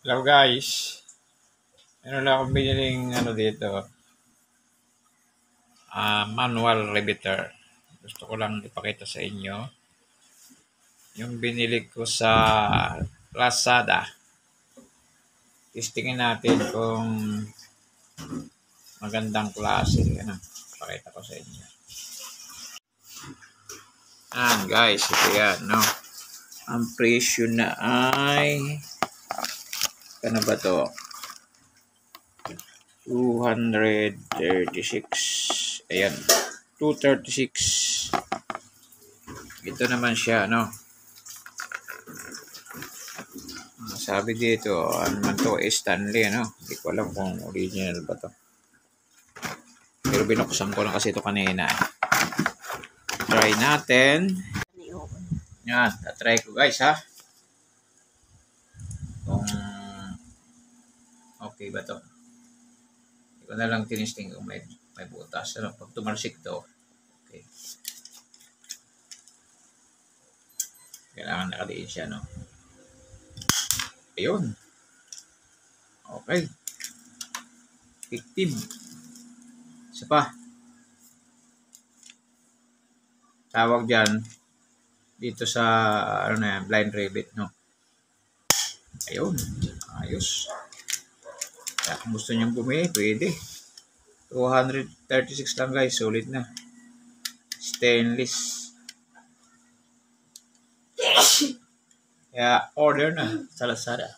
Hello guys, meron lang akong biniling dito, manual riveter. Gusto ko lang ipakita sa inyo yung binili ko sa Lazada. Testingin natin kung magandang klase. Pakita ko sa inyo. Guys, ito yan, no? Ang presyo na ay ano ba to? 236. Ayan. 236. Ito naman siya, no? Sabi dito, ano man to, Stanley, no? Hindi ko alam kung original ba to. Pero binuksan ko lang kasi ito kanina. Try natin. Yan, try ko guys, ha? Kung okay ba to. Hindi ko na lang tinisting kung may butas. Ano, pag tumarsik to, okay. Kailangan nakadiin siya, no? Ayun. Okay. Effective. Isa pa. Tawag dyan dito sa blind rivet, no? Ayun. Ayos. Kaya kung gusto niyang bumili, pwede. 236 lang guys. Solid na. Stainless. Kaya order na sa Lazada.